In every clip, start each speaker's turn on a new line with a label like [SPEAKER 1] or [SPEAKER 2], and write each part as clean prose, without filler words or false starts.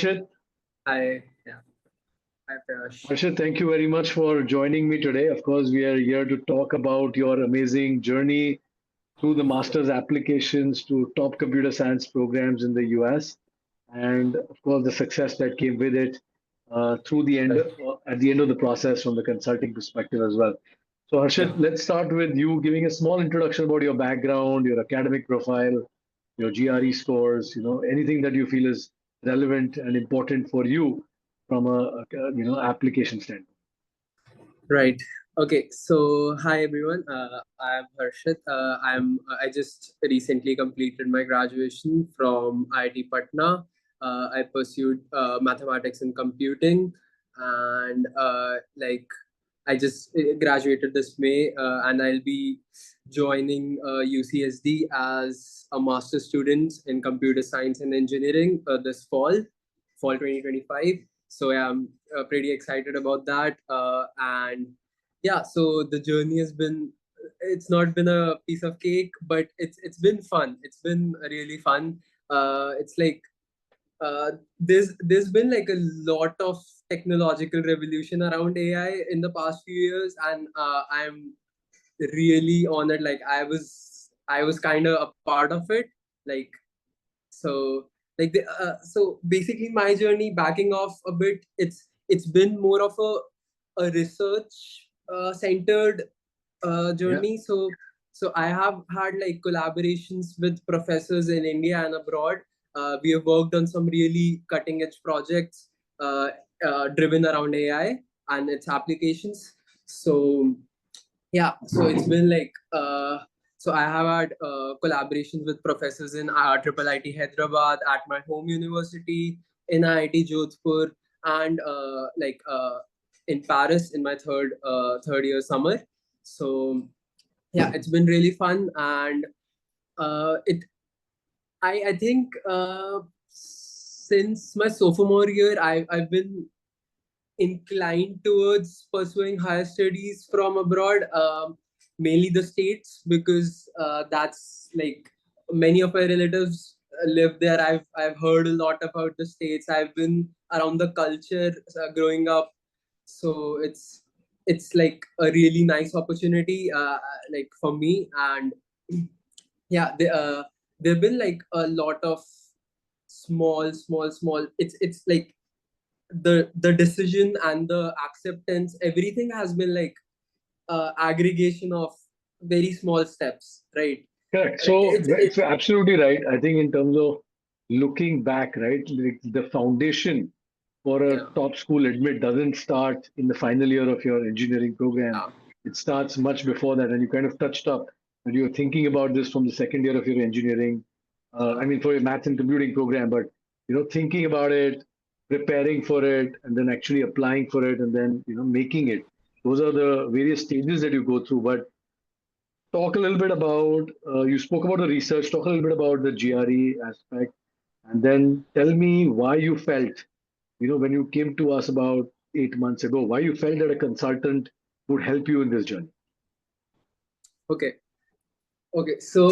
[SPEAKER 1] Harshit.
[SPEAKER 2] Hi, yeah. Hi, Prash.
[SPEAKER 1] Harshit, thank you very much for joining me today. Of course, we are here to talk about your amazing journey through the master's applications to top computer science programs in the US, and of course, the success that came with it through the end,
[SPEAKER 2] Right.
[SPEAKER 1] at the end of the process from the consulting perspective as well. So,
[SPEAKER 2] Yeah.
[SPEAKER 1] Harshit, let's start with you giving a small introduction about your background, your academic profile, your GRE scores, anything that you feel is relevant and important for you from a application standpoint.
[SPEAKER 2] Right. Okay. So, hi everyone. I'm Harshit. I just recently completed my graduation from IIT Patna. I pursued mathematics and computing, and I just graduated this May, and I'll be joining UCSD as a master's student in computer science and engineering this fall 2025. So yeah, I'm pretty excited about that. And yeah, so the journey has been, it's not been a piece of cake, but it's been fun. It's been really fun. It's like there's been like a lot of technological revolution around AI in the past few years, and I'm really honored. Like I was kind of a part of it. Like so so basically my journey, backing off a bit, it's been more of a research centered
[SPEAKER 1] Yeah.
[SPEAKER 2] journey. So I have had like collaborations with professors in India and abroad. We have worked on some really cutting edge projects driven around AI and its applications. So yeah, so it's been like so I have had collaborations with professors in IIIT Hyderabad, at my home university, in IIT Jodhpur, and in Paris in my third year summer. So yeah, it's been really fun, and it I think since my sophomore year, I've been inclined towards pursuing higher studies from abroad, mainly the States, because that's like many of my relatives live there. I've heard a lot about the States. I've been around the culture growing up, so it's like a really nice opportunity, like for me. And yeah, there've been like a lot of small. It's like the decision and the acceptance, everything has been like aggregation of very small steps, right?
[SPEAKER 1] Correct. So
[SPEAKER 2] It
[SPEAKER 1] it's absolutely right. I think in terms of looking back, right, like the foundation for a
[SPEAKER 2] Yeah.
[SPEAKER 1] top school admit doesn't start in the final year of your engineering program.
[SPEAKER 2] Yeah.
[SPEAKER 1] It starts much before that, and you kind of touched up that you're thinking about this from the second year of your engineering. I mean, for your maths and computing program, but thinking about it, preparing for it, and then actually applying for it, and then making it. Those are the various stages that you go through. But talk a little bit about, you spoke about the research, talk a little bit about the GRE aspect, and then tell me why you felt, when you came to us about 8 months ago, why you felt that a consultant would help you in this journey.
[SPEAKER 2] Okay. Okay. So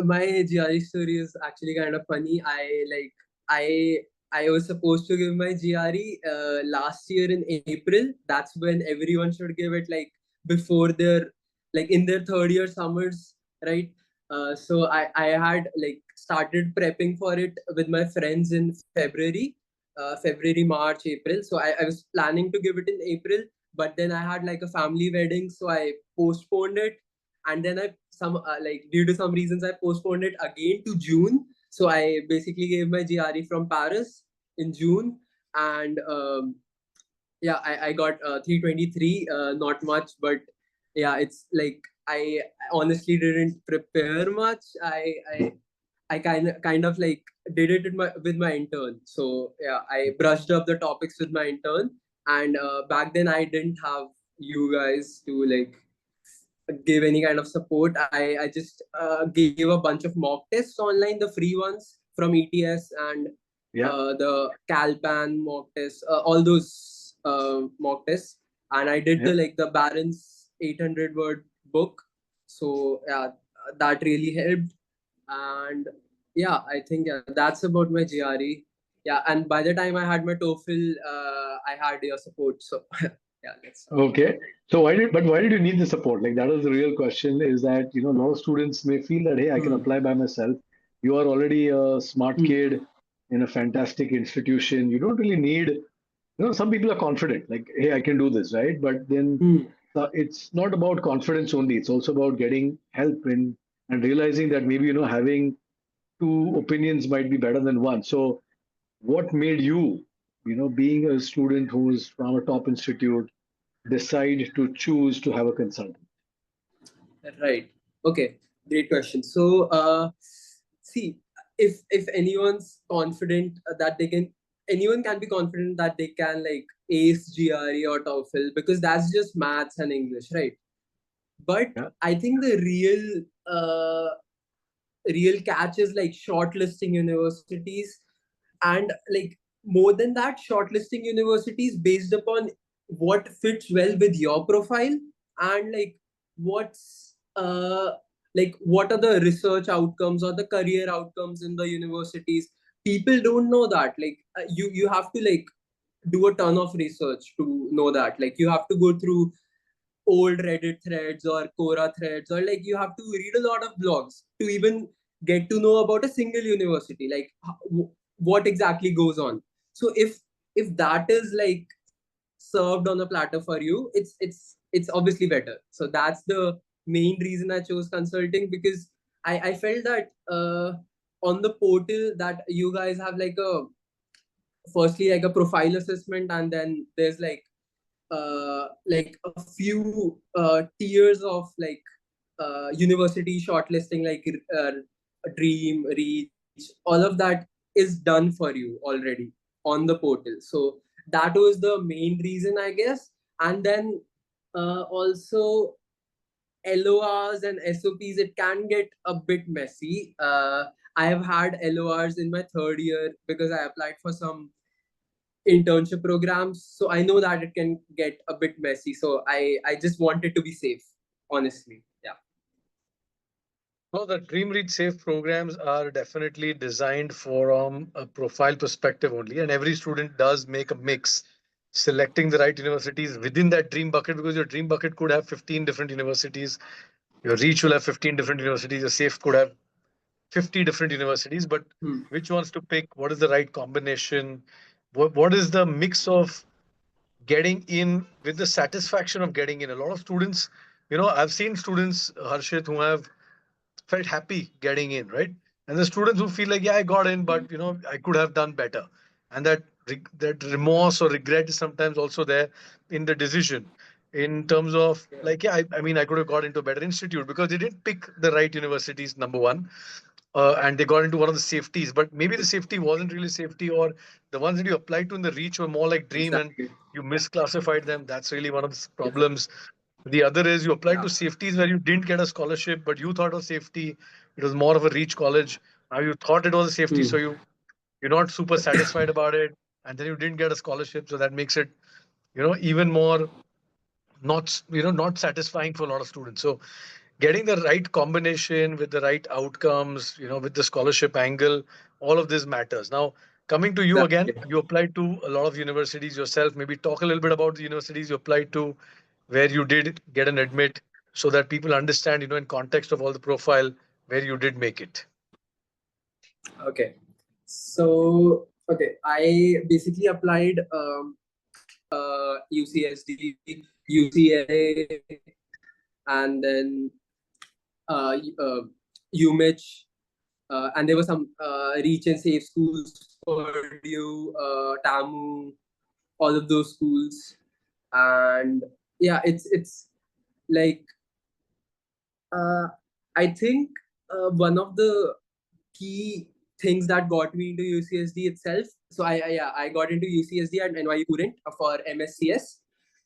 [SPEAKER 2] my GRE story is actually kind of funny. I I was supposed to give my GRE last year in April. That's when everyone should give it, like before their, like in their third year summers, right? So I had like started prepping for it with my friends in February, March, April. So I was planning to give it in April, but then I had like a family wedding, so I postponed it. And then I some like due to some reasons I postponed it again to June. So I basically gave my GRE from Paris in June, and yeah, I got 323, not much, but yeah, it's like I honestly didn't prepare much. I kind of like did it with my intern. So yeah, I brushed up the topics with my intern, and back then I didn't have you guys to like give any kind of support. I just gave a bunch of mock tests online, the free ones from ETS, and
[SPEAKER 1] Yeah.
[SPEAKER 2] the Calpan mock tests, all those mock tests. And I did
[SPEAKER 1] Yeah.
[SPEAKER 2] the Barron's 800 word book. So yeah, that really helped. And yeah, I think, yeah, that's about my GRE. yeah, and by the time I had my TOEFL, I had your support. So yeah, that's
[SPEAKER 1] Okay. So why did you need the support? Like that was the real question, is that, a lot of students may feel that, hey, I can
[SPEAKER 2] Hmm.
[SPEAKER 1] apply by myself. You are already a smart
[SPEAKER 2] Hmm.
[SPEAKER 1] kid in a fantastic institution. You don't really need, some people are confident, like, hey, I can do this, right? But then
[SPEAKER 2] Hmm.
[SPEAKER 1] it's not about confidence only. It's also about getting help in and realizing that maybe, having two opinions might be better than one. So what made you, being a student who's from a top institute, decide to choose to have a consultant?
[SPEAKER 2] Right. Okay. Great question. So, see, if anyone's confident that they can, anyone can be confident that they can like ace GRE or TOEFL because that's just maths and English, right? But
[SPEAKER 1] Yeah.
[SPEAKER 2] I think the real catch is like shortlisting universities, and like more than that, shortlisting universities based upon what fits well with your profile, and what are the research outcomes or the career outcomes in the universities. People don't know that. Like you have to like do a ton of research to know that. Like you have to go through old Reddit threads or Quora threads, or like you have to read a lot of blogs to even get to know about a single university, like what exactly goes on. So if that is like served on a platter for you, it's obviously better. So that's the main reason I chose consulting, because I felt that on the portal that you guys have like a firstly like a profile assessment, and then there's like a few tiers of like university shortlisting, like dream, reach, all of that is done for you already on the portal. So that was the main reason, I guess. And then also LORs and SOPs, it can get a bit messy. I have had LORs in my third year because I applied for some internship programs, so I know that it can get a bit messy. So I just wanted to be safe, honestly. Yeah.
[SPEAKER 1] No, the Dream Reach Safe programs are definitely designed from a profile perspective only, and every student does make a mix, selecting the right universities within that dream bucket, because your dream bucket could have 15 different universities, your Reach will have 15 different universities, your Safe could have 50 different universities, but
[SPEAKER 2] Hmm.
[SPEAKER 1] which ones to pick? What is the right combination? What is the mix of getting in with the satisfaction of getting in? A lot of students, I've seen students, Harshit, who have felt happy getting in, right? And the students who feel like, yeah, I got in, but I could have done better, and that remorse or regret is sometimes also there in the decision, in terms of
[SPEAKER 2] Yeah.
[SPEAKER 1] like, yeah, I mean, I could have got into a better institute because they didn't pick the right universities, number one, and they got into one of the safeties, but maybe the safety wasn't really safety, or the ones that you applied to in the Reach were more like Dream, and
[SPEAKER 2] Exactly.
[SPEAKER 1] you misclassified them. That's really one of the
[SPEAKER 2] Yeah.
[SPEAKER 1] problems. The other is you applied
[SPEAKER 2] Yeah.
[SPEAKER 1] to safeties where you didn't get a scholarship, but you thought it was safety. It was more of a Reach college. Now you thought it was a safety,
[SPEAKER 2] Hmm.
[SPEAKER 1] so you're not super satisfied about it, and then you didn't get a scholarship, so that makes it even more not satisfying for a lot of students. So getting the right combination with the right outcomes, with the scholarship angle, all of this matters. Now, coming to you again,
[SPEAKER 2] Exactly.
[SPEAKER 1] you applied to a lot of universities yourself. Maybe talk a little bit about the universities you applied to, where you did get an admit, so that people understand, in context of all the profile, where you did make it.
[SPEAKER 2] Okay. So okay, I basically applied UCSD, UCLA, and then UMich, and there were some reach and safe schools, Purdue, TAMU, all of those schools. And yeah, it's like uh, I think one of the key things that got me into UCSD itself. So I got into UCSD and NYU Courant for MSCS,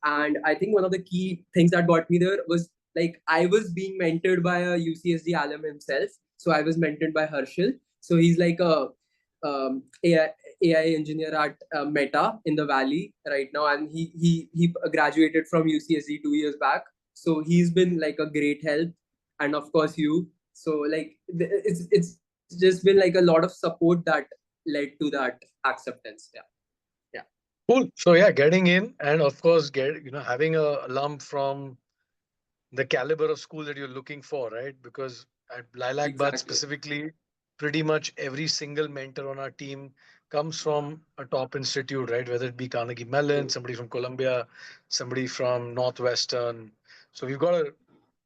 [SPEAKER 2] and I think one of the key things that got me there was like I was being mentored by a UCSD alum himself. So I was mentored by Harshit. So he's like a AI engineer at Meta in the Valley right now, and he graduated from UCSD 2 years back. So he's been like a great help, and of course you. So like it's just been like a lot of support that led to that acceptance. Yeah.
[SPEAKER 3] Cool. So yeah, getting in and of course having a alum from the caliber of school that you're looking for, right? Because at LilacBuds
[SPEAKER 2] Exactly.
[SPEAKER 3] specifically, pretty much every single mentor on our team comes from a top institute, right? Whether it be Carnegie Mellon, somebody from Columbia, somebody from Northwestern. So we've got a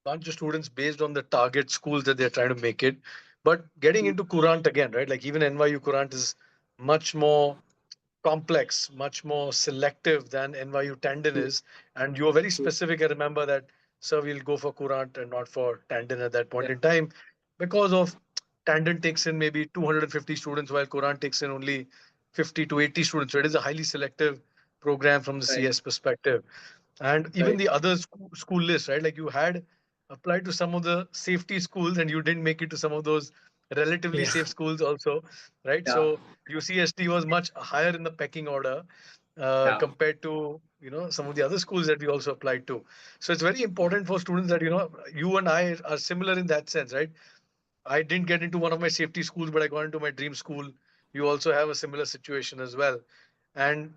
[SPEAKER 3] bunch of students based on the target schools that they're trying to make it. But getting into Courant again, right? Like even NYU Courant is much more complex, much more selective than NYU Tandon is. And you were very specific. I remember that, sir, we'll go for Courant and not for Tandon at that point
[SPEAKER 2] Yeah.
[SPEAKER 3] in time because of Tandon takes in maybe 250 students while Courant takes in only 50 to 80 students. So it is a highly selective program from the
[SPEAKER 2] Right.
[SPEAKER 3] CS perspective. And even
[SPEAKER 2] Right.
[SPEAKER 3] the other school list, right? Like you had applied to some of the safety schools and you didn't make it to some of those relatively
[SPEAKER 2] Yeah.
[SPEAKER 3] safe schools also, right?
[SPEAKER 2] Yeah.
[SPEAKER 3] So UCSD was much higher in the pecking order
[SPEAKER 2] Yeah.
[SPEAKER 3] compared to some of the other schools that we also applied to. So it's very important for students that you and I are similar in that sense, right? I didn't get into one of my safety schools, but I got into my dream school. You also have a similar situation as well, and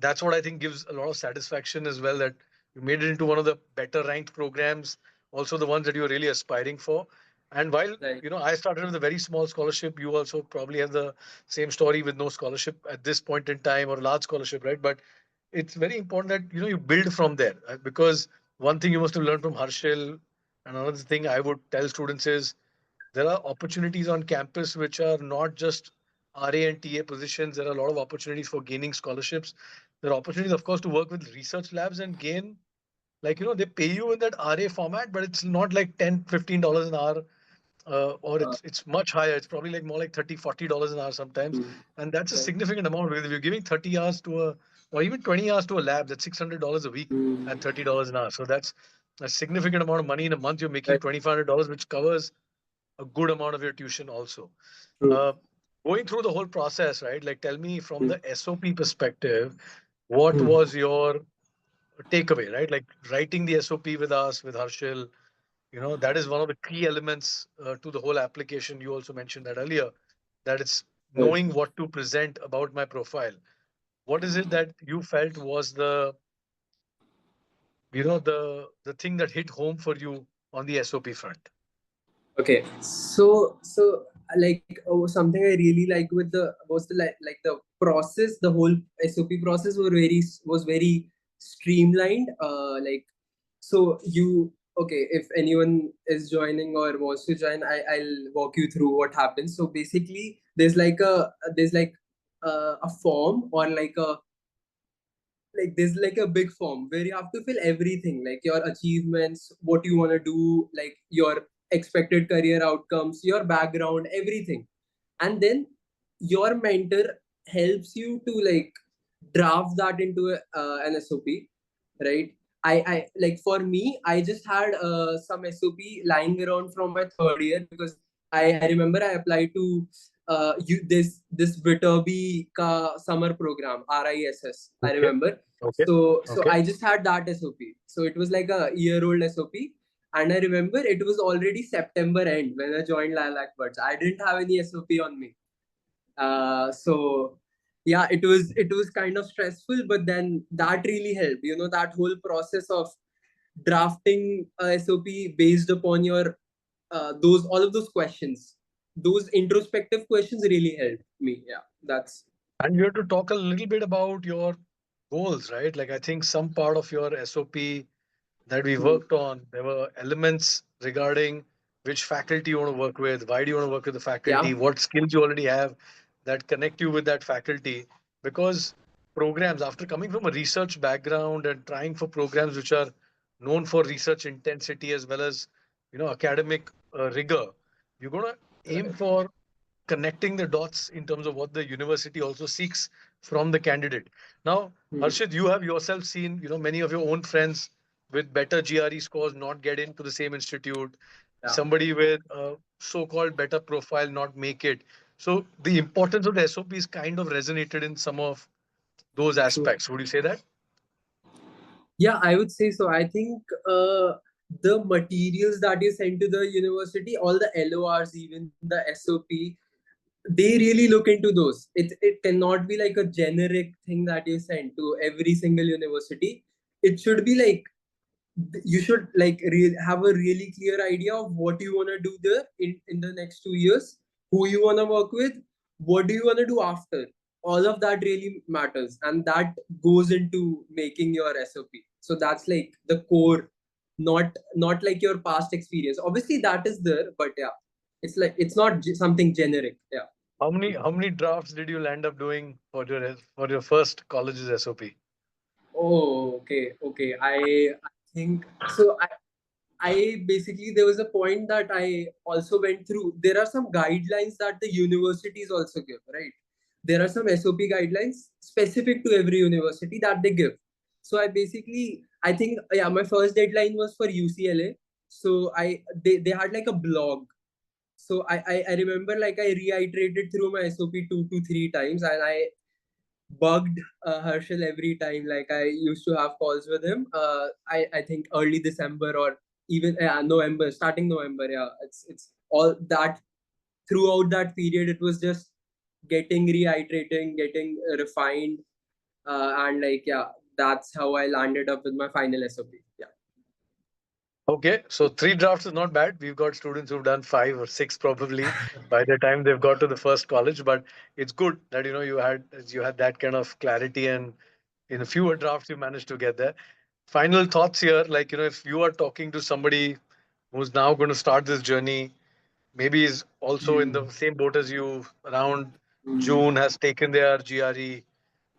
[SPEAKER 3] that's what I think gives a lot of satisfaction as well, that you made it into one of the better ranked programs, also the ones that you're really aspiring for. And while
[SPEAKER 2] Right.
[SPEAKER 3] I started with a very small scholarship, you also probably have the same story with no scholarship at this point in time, or large scholarship, right? But it's very important that you build from there, because one thing you must have learned from Harshil, and another thing I would tell students is there are opportunities on campus which are not just RA and TA positions. There are a lot of opportunities for gaining scholarships. There are opportunities, of course, to work with research labs and gain, like, they pay you in that RA format, but it's not like $10, $15 an hour, or
[SPEAKER 2] Uh,
[SPEAKER 3] it's much higher. It's probably like more like $30, $40 an hour sometimes. And that's a
[SPEAKER 2] right.
[SPEAKER 3] significant amount, because if you're giving 30 hours to or even 20 hours to a lab, that's $600 a week at $30 an hour. So that's a significant amount of money in a month. You're making
[SPEAKER 2] Right.
[SPEAKER 3] $2,500, which covers a good amount of your tuition also.
[SPEAKER 2] True.
[SPEAKER 3] Uh, Going through the whole process, right? Like, tell me from the SOP perspective, what
[SPEAKER 2] Hmm.
[SPEAKER 3] was your takeaway, right? Like writing the SOP with us, with Harshil, that is one of the key elements to the whole application. You also mentioned that earlier, that it's
[SPEAKER 2] Right.
[SPEAKER 3] knowing what to present about my profile. What is it that you felt was the thing that hit home for you on the SOP front?
[SPEAKER 2] Okay. So like something I really like with the was the like the process, the whole SOP process was very streamlined. Like, so you okay, if anyone is joining or wants to join, I'll walk you through what happens. So basically there's like a form, or like there's like a big form where you have to fill everything, like your achievements, what you want to do, like your expected career outcomes, your background, everything. And then your mentor helps you to like draft that into an SOP, right? I like, for me, I just had some SOP lying around from my third year, because I remember I applied to this Viterbi ka summer program, RISS, I
[SPEAKER 3] Okay.
[SPEAKER 2] remember.
[SPEAKER 3] Okay.
[SPEAKER 2] So
[SPEAKER 3] Okay.
[SPEAKER 2] I just had that SOP. So it was like a year-old SOP. And I remember it was already September end when I joined LilacBuds. I didn't have any SOP on me. So yeah, it was kind of stressful, but then that really helped. That whole process of drafting a SOP based upon your those all of those questions, those introspective questions really helped me. Yeah, that's
[SPEAKER 3] And you have to talk a little bit about your goals, right? Like, I think some part of your SOP that we
[SPEAKER 2] hmm,
[SPEAKER 3] worked on, there were elements regarding which faculty you want to work with, why do you want to work with the
[SPEAKER 2] yeah,
[SPEAKER 3] faculty, what skills you already have that connect you with that faculty. Because programs, after coming from a research background and trying for programs which are known for research intensity as well as academic rigor, you're going to aim
[SPEAKER 2] correct.
[SPEAKER 3] for connecting the dots in terms of what the university also seeks from the candidate. Now,
[SPEAKER 2] Hmm,
[SPEAKER 3] Harshit, you have yourself seen, many of your own friends with better GRE scores not get into the same institute,
[SPEAKER 2] yeah.
[SPEAKER 3] somebody with a so-called better profile not make it. So the importance of the SOPs kind of resonated in some of those
[SPEAKER 2] True.
[SPEAKER 3] aspects. Would you say that?
[SPEAKER 2] Yeah, I would say so. I think the materials that you send to the university, all the LORs, even the SOP, they really look into those. It cannot be like a generic thing that you send to every single university. It should be like you should like have a really clear idea of what you want to do there in the next 2 years, who you want to work with, what do you want to do after. All of that really matters, and that goes into making your SOP. So that's like the core, not like your past experience. Obviously, that is there, but yeah, it's like it's not something generic. Yeah.
[SPEAKER 3] How many drafts did you land up doing for your first college's SOP?
[SPEAKER 2] Oh, okay. I think so. I basically, there was a point that I also went through. There are some guidelines that the universities also give, right? There are some SOP guidelines specific to every university that they give. So I think, yeah, my first deadline was for UCLA. So they had like a blog. So I remember like I reiterated through my SOP 2 to 3 times, and I bugged Harshit every time. Like I used to have calls with him. I think early December or even November, starting November. Yeah, it's all that throughout that period. It was just getting reiterating, getting refined, and like yeah, that's how I landed up with my final SOP. Yeah.
[SPEAKER 3] Okay, so three drafts is not bad. We've got students who've done five or six probably by the time they've got to the first college. But it's good that you had that kind of clarity, and in a fewer drafts you managed to get there. Final thoughts here, like if you are talking to somebody who's now going to start this journey, maybe is also in the
[SPEAKER 2] Mm.
[SPEAKER 3] same boat as you, around
[SPEAKER 2] Mm.
[SPEAKER 3] June, has taken their GRE,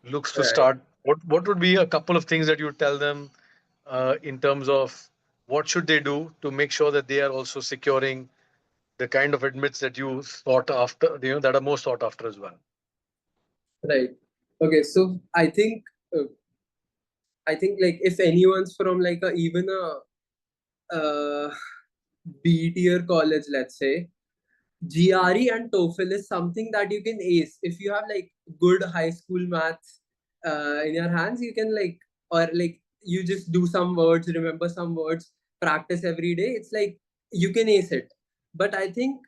[SPEAKER 3] looks to
[SPEAKER 2] Right.
[SPEAKER 3] start. What would be a couple of things that you tell them in terms of what should they do to make sure that they are also securing the kind of admits that you sought after, that are most sought after as well.
[SPEAKER 2] Right. Okay. So uh, I think like if anyone's from like a even a B tier college, let's say, GRE and TOEFL is something that you can ace. If you have like good high school maths in your hands, you can like, or like you just do some words, remember some words, practice every day. It's like you can ace it. But I think,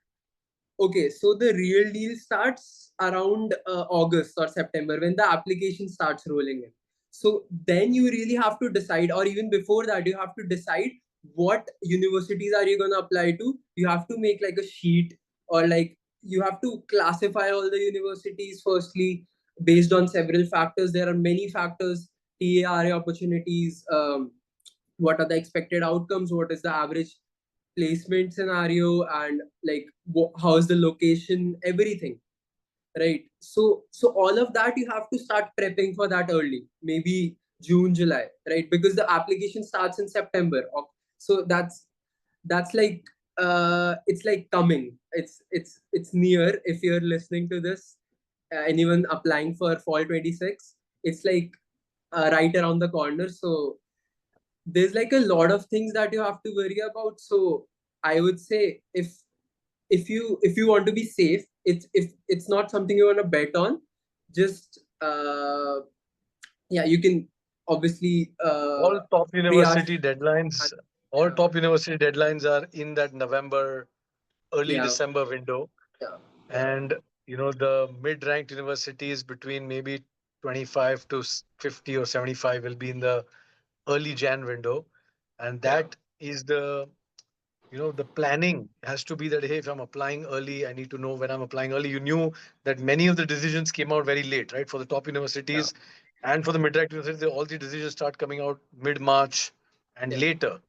[SPEAKER 2] okay, so the real deal starts around August or September when the application starts rolling in. So then you really have to decide, or even before that, you have to decide what universities are you going to apply to. You have to make like a sheet, or like you have to classify all the universities firstly based on several factors. There are many factors: TARA opportunities, what are the expected outcomes, what is the average placement scenario, and like how is the location, everything, right? So all of that you have to start prepping for that early, maybe June, July, right? Because the application starts in September. So that's like it's like coming, it's near. If you're listening to this, anyone applying for fall 26, it's like right around the corner. So there's like a lot of things that you have to worry about. So I would say, if you want to be safe, if it's not something you want to bet on, just yeah, you can obviously
[SPEAKER 3] All top
[SPEAKER 2] triage.
[SPEAKER 3] university deadlines, all
[SPEAKER 2] Yeah,
[SPEAKER 3] top university deadlines are in that November, early
[SPEAKER 2] yeah,
[SPEAKER 3] December window.
[SPEAKER 2] yeah,
[SPEAKER 3] And the mid-ranked universities between maybe 25 to 50 or 75 will be in the early Jan window. And
[SPEAKER 2] yeah,
[SPEAKER 3] that is the planning has to be that, hey, if I'm applying early, I need to know when I'm applying early. You knew that many of the decisions came out very late, right? For the top
[SPEAKER 2] yeah,
[SPEAKER 3] universities and for the mid-rank universities, all the decisions start coming out mid-March and
[SPEAKER 2] yeah,
[SPEAKER 3] later.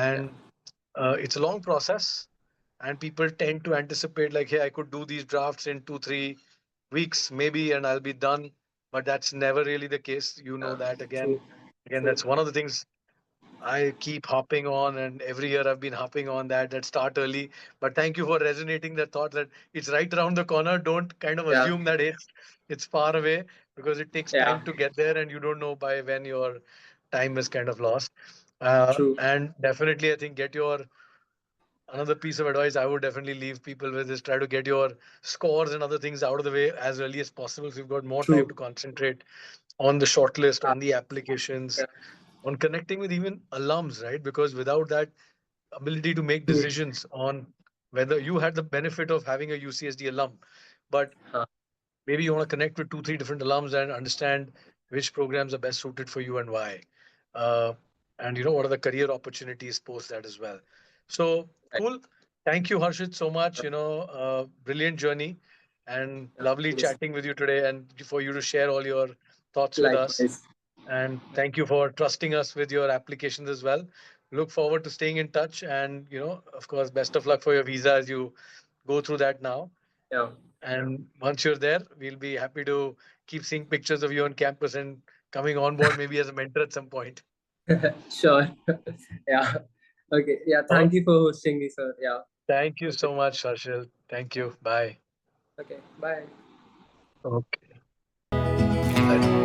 [SPEAKER 2] yeah,
[SPEAKER 3] And it's a long process, and people tend to anticipate like, hey, I could do these drafts in 2 3 weeks maybe, and I'll be done. But that's never really the case. You know
[SPEAKER 2] yeah.
[SPEAKER 3] that again.
[SPEAKER 2] True,
[SPEAKER 3] Again,
[SPEAKER 2] true.
[SPEAKER 3] that's one of the things I keep hopping on, and every year I've been hopping on that start early. But thank you for resonating the thought that it's right around the corner. Don't kind of
[SPEAKER 2] Yeah,
[SPEAKER 3] assume that it's far away, because it takes
[SPEAKER 2] yeah,
[SPEAKER 3] time to get there, and you don't know by when your time is kind of lost.
[SPEAKER 2] true,
[SPEAKER 3] And definitely, I think get your another piece of advice I would definitely leave people with is try to get your scores and other things out of the way as early as possible, so you've got more time to
[SPEAKER 2] true.
[SPEAKER 3] concentrate on the shortlist,
[SPEAKER 2] Uh,
[SPEAKER 3] on the applications,
[SPEAKER 2] yeah,
[SPEAKER 3] on connecting with even alums, right? Because without that ability to make
[SPEAKER 2] true.
[SPEAKER 3] decisions on whether you had the benefit of having a UCSD alum, but
[SPEAKER 2] Huh.
[SPEAKER 3] maybe you want to connect with 2-3 different alums and understand which programs are best suited for you and why. And what are the career opportunities post that as well. So cool. Thank you, Harshit, so much. Brilliant journey and lovely
[SPEAKER 2] Yes.
[SPEAKER 3] chatting with you today, and for you to share all your thoughts with us.
[SPEAKER 2] Likewise.
[SPEAKER 3] And thank you for trusting us with your applications as well. Look forward to staying in touch, and of course, best of luck for your visa as you go through that now.
[SPEAKER 2] Yeah.
[SPEAKER 3] And once you're there, we'll be happy to keep seeing pictures of you on campus and coming on board maybe as a mentor at some point.
[SPEAKER 2] Sure. Yeah. Okay. Yeah. Thank you for hosting me, sir. Yeah.
[SPEAKER 3] Thank you so much, Harshit. Thank you. Bye.
[SPEAKER 2] Okay. Bye.
[SPEAKER 3] Okay. Bye.